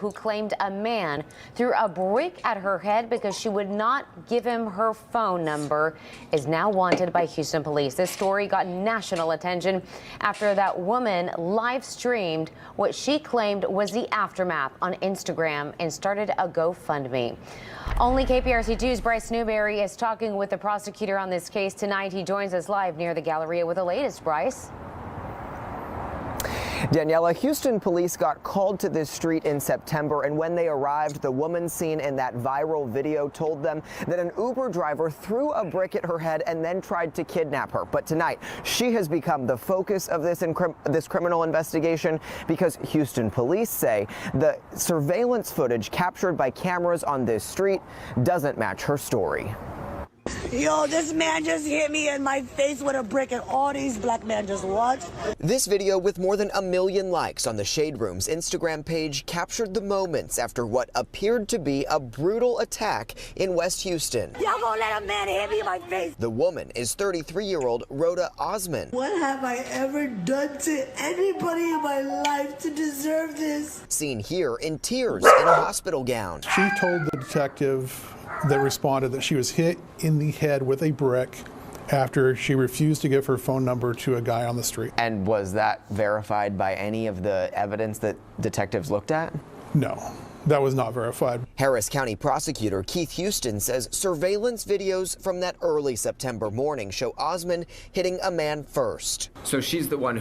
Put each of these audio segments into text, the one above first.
who claimed a man threw a brick at her head because she would not give him her phone number, is now wanted by Houston police. This story got national attention after that woman live streamed what she claimed was the aftermath on Instagram and started a GoFundMe. Only KPRC2's Bryce Newberry is talking with the prosecutor on this case tonight. He joins us live near the Galleria with the latest. Bryce. Daniela, Houston police got called to this street in September, and when they arrived, the woman seen in that viral video told them that an Uber driver threw a brick at her head and then tried to kidnap her. But tonight, she has become the focus of this criminal investigation because Houston police say the surveillance footage captured by cameras on this street doesn't match her story. Yo, this man just hit me in my face with a brick and all these black men just watched. This video with more than 1 million likes on the Shade Room's Instagram page captured the moments after what appeared to be a brutal attack in West Houston. Y'all gonna let a man hit me in my face? The woman is 33-year-old Rhoda Osman. What have I ever done to anybody in my life to deserve this? Seen here in tears in a hospital gown. She told the detective that responded that she was hit in the head with a brick after she refused to give her phone number to a guy on the street. And was that verified by any of the evidence that detectives looked at? No. That was not verified. Harris County prosecutor Keith Houston says surveillance videos from that early September morning show Osman hitting a man first. So she's the one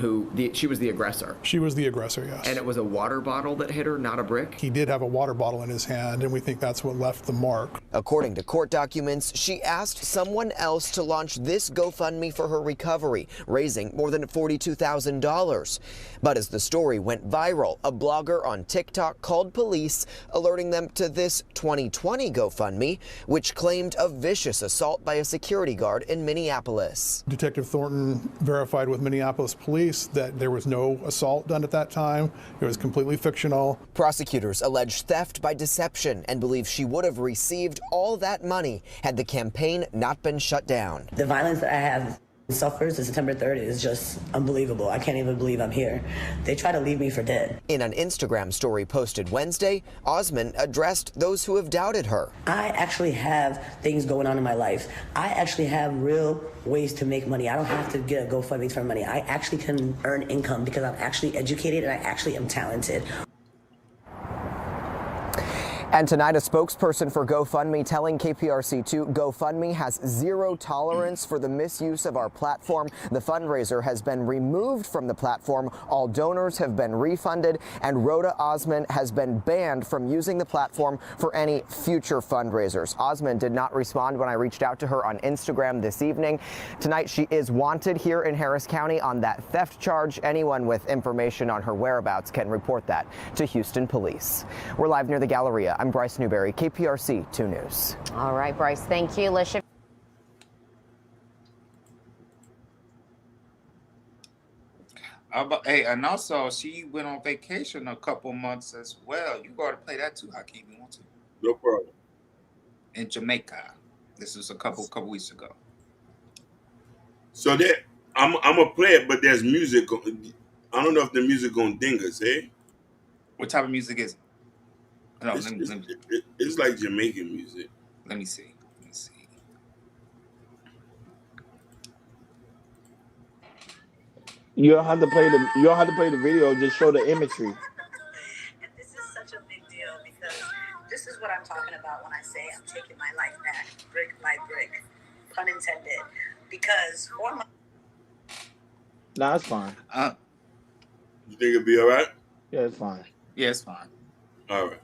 she was the aggressor? She was the aggressor, yes. And it was a water bottle that hit her, not a brick? He did have a water bottle in his hand, and we think that's what left the mark. According to court documents, she asked someone else to launch this GoFundMe for her recovery, raising more than $42,000. But as the story went viral, a blogger on TikTok called police, alerting them to this 2020 GoFundMe, which claimed a vicious assault by a security guard in Minneapolis. Detective Thornton verified with Minneapolis police that there was no assault done at that time. It was completely fictional. Prosecutors allege theft by deception and believe she would have received all that money had the campaign not been shut down. The violence that I have suffered since September 3rd is just unbelievable. I can't even believe I'm here. They try to leave me for dead. In an Instagram story posted Wednesday, Osman addressed those who have doubted her. I actually have things going on in my life. I actually have real ways to make money. I don't have to get a GoFundMe for money. I actually can earn income because I'm actually educated and I actually am talented. And tonight, a spokesperson for GoFundMe telling KPRC2 GoFundMe has zero tolerance for the misuse of our platform. The fundraiser has been removed from the platform. All donors have been refunded, and Rhoda Osman has been banned from using the platform for any future fundraisers. Osman did not respond when I reached out to her on Instagram this evening. Tonight, she is wanted here in Harris County on that theft charge. Anyone with information on her whereabouts can report that to Houston police. We're live near the Galleria. I'm Bryce Newberry, KPRC 2 News. All right, Bryce, thank you. Let's shift. Hey, and also she went on vacation a couple months as well. You got to play that too, Hakeem. You want to? No problem. In Jamaica. This was a couple weeks ago. So that I'm gonna play it, but there's music. I don't know if the music gonna ding us, eh? What type of music is it? No, it's like Jamaican music. Let me see. You don't have to play the video. Just show the imagery. And this is such a big deal because this is what I'm talking about when I say I'm taking my life back, brick by brick, pun intended. Because for my Nah, it's fine. You think it'll be all right? Yeah, it's fine. Yeah, it's fine. All right.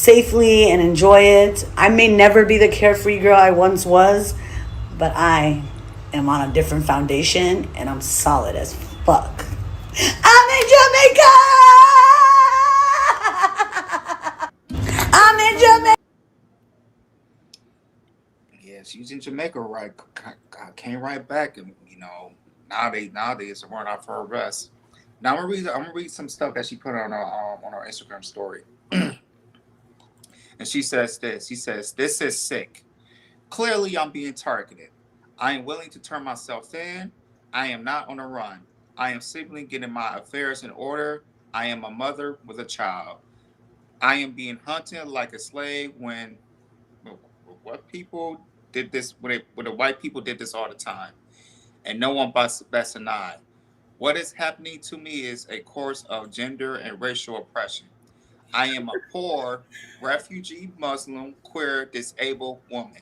safely and enjoy it. I may never be the carefree girl I once was, but I am on a different foundation and I'm solid as fuck. I'm in Jamaica! I'm in Jamaica! Yeah, she's in Jamaica, right? Came right back, and nowadays it weren't out for arrest. Now I'm gonna read some stuff that she put on her Instagram story. And she says this. He says, "This is sick. Clearly, I'm being targeted. I am willing to turn myself in. I am not on a run. I am simply getting my affairs in order. I am a mother with a child. I am being hunted like a slave when what people did this when the white people did this all the time, and no one bats an eye. What is happening to me is a course of gender and racial oppression. I am a poor, refugee, Muslim, queer, disabled woman.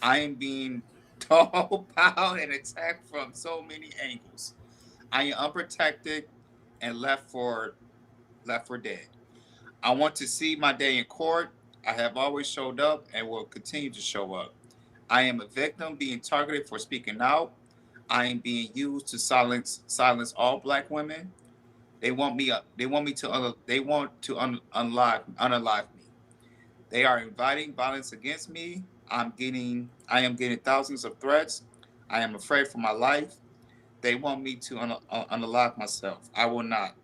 I am being dogged out and attacked from so many angles. I am unprotected and left for dead. I want to see my day in court. I have always showed up and will continue to show up. I am a victim being targeted for speaking out. I am being used to silence all black women. They want me up. They want me to unalive me. They are inviting violence against me. I am getting thousands of threats. I am afraid for my life. They want me to unalive myself. I will not.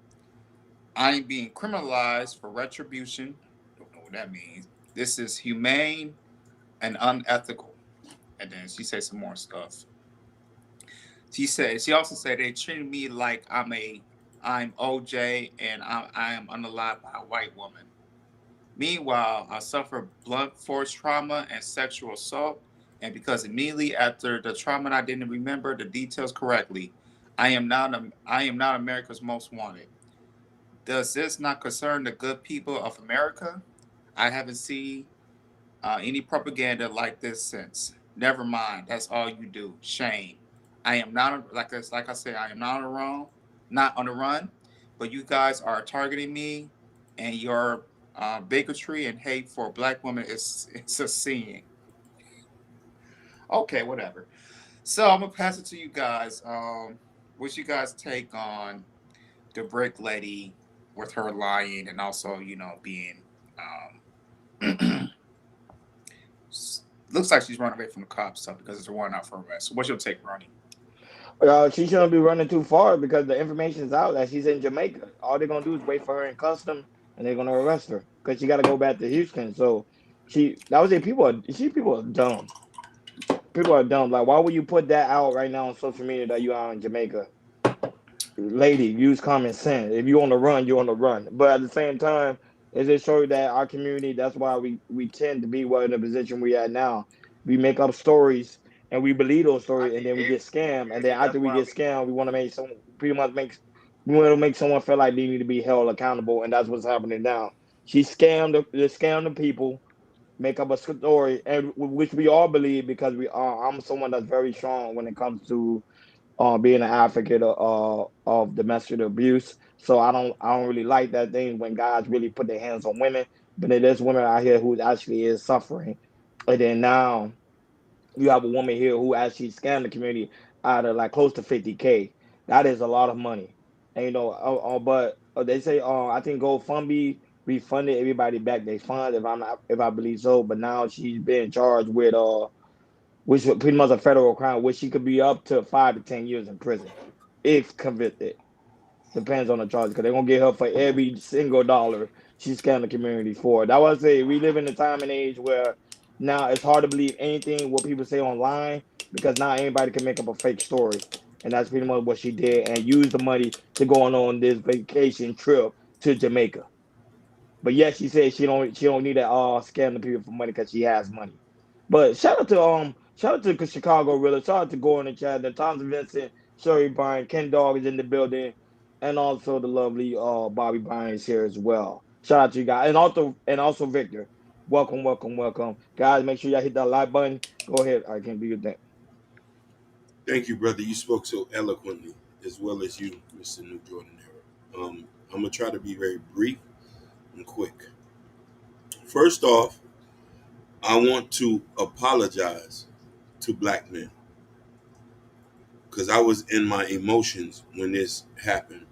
I am being criminalized for retribution. Don't know what that means. This is humane and unethical." And then she said some more stuff. She also said they treated me like I'm OJ and I am unalive by a white woman. Meanwhile, I suffer blunt force trauma and sexual assault, and because immediately after the trauma I didn't remember the details correctly, I am not America's most wanted. Does this not concern the good people of America? I haven't seen any propaganda like this since. Never mind, that's all you do. Shame. I am not like I said, I am not not on the run, but you guys are targeting me, and your bigotry and hate for black women is it's a sin. Okay, whatever. So I'm gonna pass it to you guys. What's you guys take on the brick lady with her lying and also being looks like she's running away from the cops stuff because it's a warrant out for arrest. So what's your take, Ronnie? She shouldn't be running too far because the information's out that she's in Jamaica. All they're gonna do is wait for her in custom, and they're gonna arrest her because she got to go back to Houston. So that was it. People are dumb. People are dumb. Like, why would you put that out right now on social media that you are in Jamaica? Lady, use common sense. If you're on the run, you're on the run. But at the same time, it just shows that our community, that's why we tend to be in the position we are now. We make up stories and we believe those stories and then we get scammed. And then after we get scammed, we want to we want to make someone feel like they need to be held accountable. And that's what's happening now. She scammed the people, make up a story, and which we all believe because I'm someone that's very strong when it comes to being an advocate of domestic abuse. So I don't really like that thing when guys really put their hands on women. But there's women out here who actually is suffering. And then now you have a woman here who actually scammed the community out of like close to 50K. That is a lot of money. And but they say I think GoFundMe refunded everybody back their funds if I believe so. But now she's being charged with which is pretty much a federal crime, which she could be up to 5 to 10 years in prison if convicted. Depends on the charge, because they're gonna get her for every single dollar she scammed the community for. That was say we live in a time and age where now it's hard to believe anything what people say online because now anybody can make up a fake story, and that's pretty much what she did and used the money to go on this vacation trip to Jamaica. But yes, she said she don't need to scam the people for money because she has money. But shout out to Chicago Realtor, shout out to Gordon and Chad, the Thompson Vincent, Sherry Bryan, Ken Dog is in the building, and also the lovely Bobby Bryan is here as well. Shout out to you guys, and also Victor. Welcome, welcome, welcome, guys. Make sure y'all hit that like button. Go ahead, I can do your thing. Thank you, brother. You spoke so eloquently, as well as you, Mr. New Jordan Era. I'm gonna try to be very brief and quick. First off, I want to apologize to black men because I was in my emotions when this happened,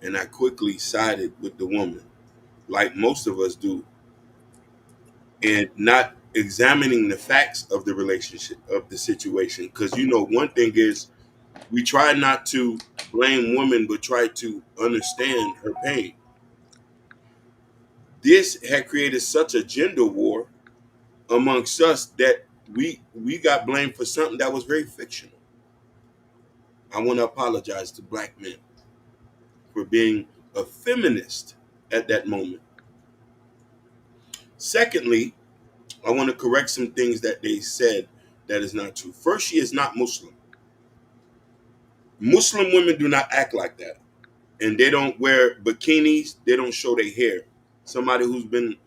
and I quickly sided with the woman, like most of us do, and not examining the facts of the relationship of the situation. Because one thing is we try not to blame women, but try to understand her pain. this had created such a gender war amongst us that we got blamed for something that was very fictional. I want to apologize to black men for being a feminist at that moment. Secondly, I want to correct some things that they said that is not true. First, she is not Muslim. Muslim women do not act like that. And they don't wear bikinis. They don't show their hair. Somebody who's been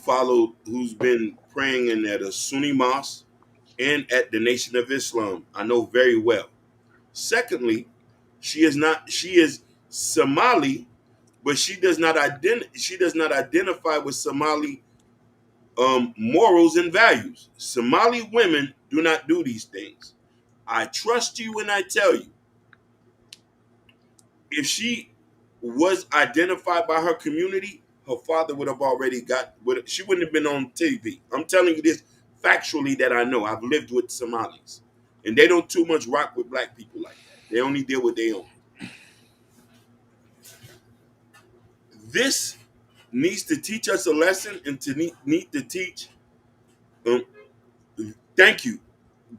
followed, who's been praying in at a Sunni mosque and at the Nation of Islam, I know very well. Secondly, she is Somali, but she does not identify with Somali morals and values. Somali women do not do these things. I trust you when I tell you, if she was identified by her community, her father would have already she wouldn't have been on TV. I'm telling you this factually that I know. I've lived with Somalis, and they don't too much rock with black people like that. They only deal with their own. This needs to teach us a lesson, and need to teach. Thank you.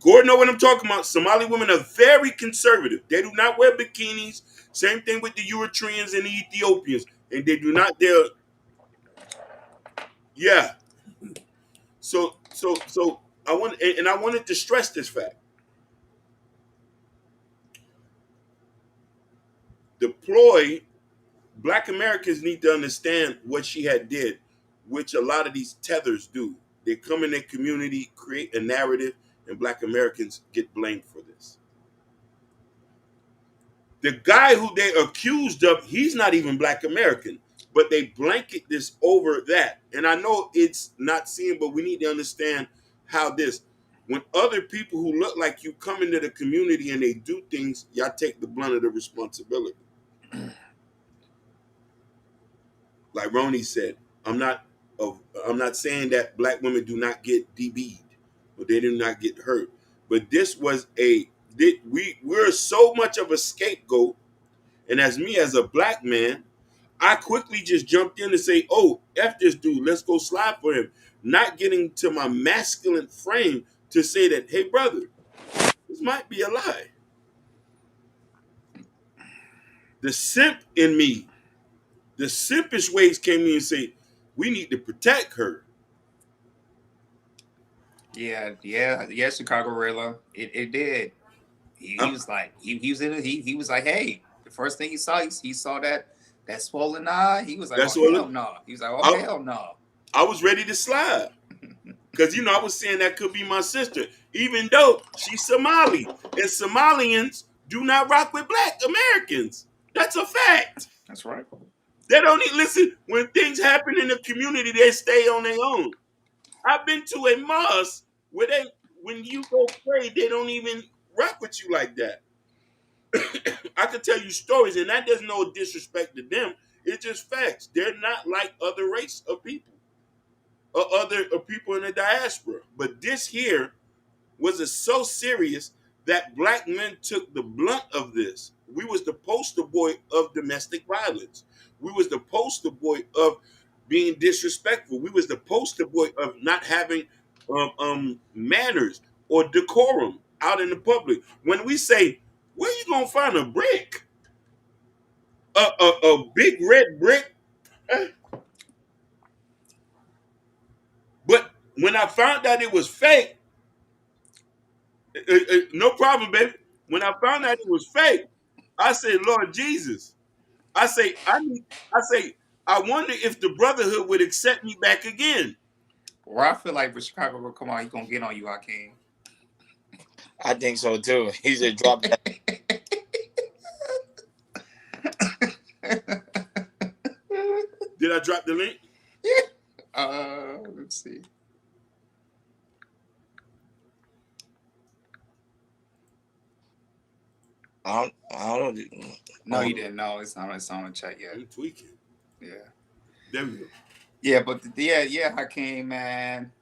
Gordon know what I'm talking about. Somali women are very conservative. They do not wear bikinis. Same thing with the Eritreans and the Ethiopians. And they do not dare. Yeah. So I wanted to stress this fact. Black Americans need to understand what she had did, which a lot of these tethers do. They come in their community, create a narrative, and black Americans get blamed for this. The guy who they accused of, he's not even black American, but they blanket this over that. And I know it's not seen, but we need to understand how when other people who look like you come into the community and they do things, y'all take the blunt of the responsibility. Like Ronnie said, I'm not saying that black women do not get DB'd or they do not get hurt, but this was we're so much of a scapegoat, and as a black man, I quickly just jumped in and say, "Oh, F this dude, let's go slide for him," not getting to my masculine frame to say that, "Hey, brother, this might be a lie." The simp in me, the simpish ways came in and say, "We need to protect her." Yeah, Chicago Rilla. It did. He was like, he was in it. He was like, hey, the first thing he saw that swollen eye. He was like, oh, hell no. He was like, oh, hell no. I was ready to slide. Because, I was saying that could be my sister, even though she's Somali. And Somalians do not rock with black Americans. That's a fact. That's right. They don't even listen. When things happen in the community, they stay on their own. I've been to a mosque where when you go pray, they don't even rock with you like that. I could tell you stories, and that does no disrespect to them. It's just facts. They're not like other race of people or other people in the diaspora. But this here was so serious that black men took the blunt of this. We was the poster boy of domestic violence. We was the poster boy of being disrespectful. We was the poster boy of not having manners or decorum out in the public. When we say, where you gonna find a brick? A big red brick? But when I found out it was fake, no problem, baby. When I found out it was fake, I said, Lord Jesus. I wonder if the brotherhood would accept me back again. Well, I feel like when Chicago will come on, he's gonna get on you, Hakeem. I think so too. He just dropped that. Did I drop the link? Let's see. I don't know. No, you didn't. No, it's not on the chat yet. I'm tweaking. Yeah. There we go. Yeah, but Hakeem, man.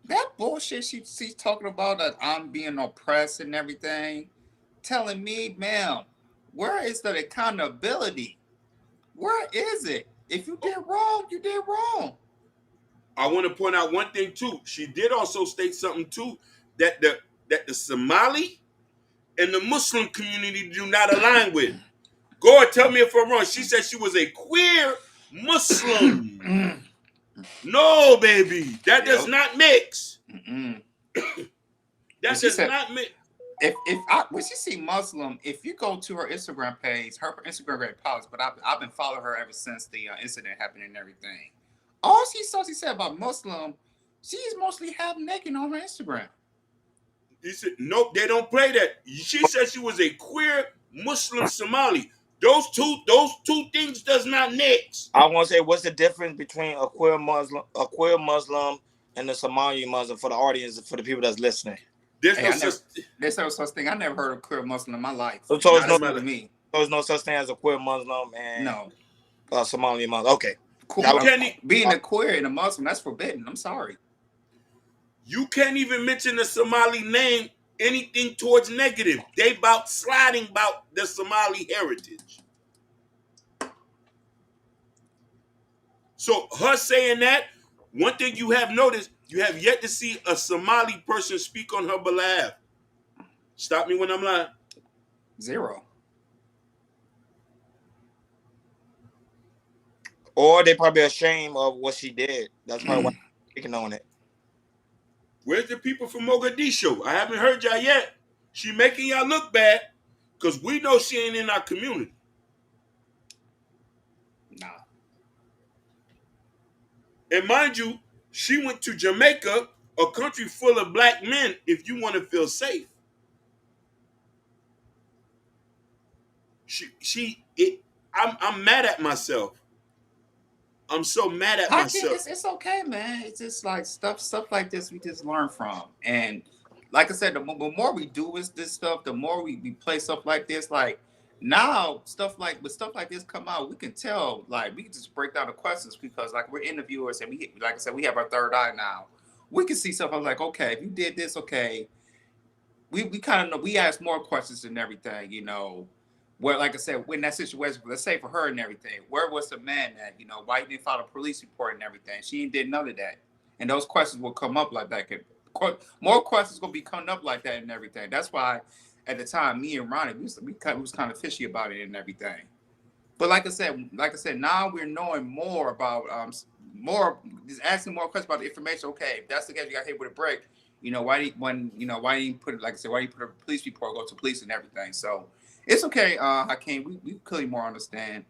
That bullshit she's talking about, that I'm being oppressed and everything, telling me, ma'am, where is the accountability? Where is it? If you did wrong, you did wrong. I want to point out one thing too. She did also state something too, that the Somali and the Muslim community do not align with. Go and tell me if I'm wrong. She said she was a queer Muslim. No, baby, that does not mix. That does not mix. When she see Muslim, if you go to her Instagram page, her Instagram page polished, but I've been following her ever since the incident happened and everything. All she said about Muslim, she's mostly half naked on her Instagram. He said, nope, they don't play that. She said she was a queer Muslim Somali. Those two things does not mix. I want to say, what's the difference between a queer Muslim, and a Somali Muslim for the audience, for the people that's listening? There's no such thing. I never heard of queer Muslim in my life. So there's no such thing as a queer Muslim and Somali Muslim. Okay. Cool. Being a queer and a Muslim, that's forbidden. I'm sorry. You can't even mention the Somali name anything towards negative. They about sliding about the Somali heritage. So her saying that, one thing you have noticed, you have yet to see a Somali person speak on her behalf. Stop me when I'm lying. Zero. Or they probably ashamed of what she did. That's probably why they're speaking on it. Where's the people from Mogadishu? I haven't heard y'all yet. She making y'all look bad because we know she ain't in our community. Nah. And mind you, she went to Jamaica, a country full of black men, if you want to feel safe. I'm mad at myself. I'm so mad at myself. It's okay, man. It's just like stuff like this we just learn from. And like I said, the more we do this stuff, the more we play stuff like this. Like now, stuff like this come out, we can tell. Like we can just break down the questions because like we're interviewers and we, like I said, we have our third eye now. We can see stuff. I was like, okay, if you did this, okay. We kind of know. We ask more questions and everything, you know. Where, like I said, in that situation, let's say for her and everything, where was the man at? You know, why you didn't file a police report and everything? She did none of that. And those questions will come up like that. More questions going to be coming up like that and everything. That's why, at the time, me and Ronnie, we was kind of fishy about it and everything. But like I said, now we're knowing more about, just asking more questions about the information. Okay, if that's the case, you got hit with a brick. You know, why didn't you put it, like I said, why didn't you put a police report, go to police and everything? So, it's okay, Hakeem. We clearly more understand.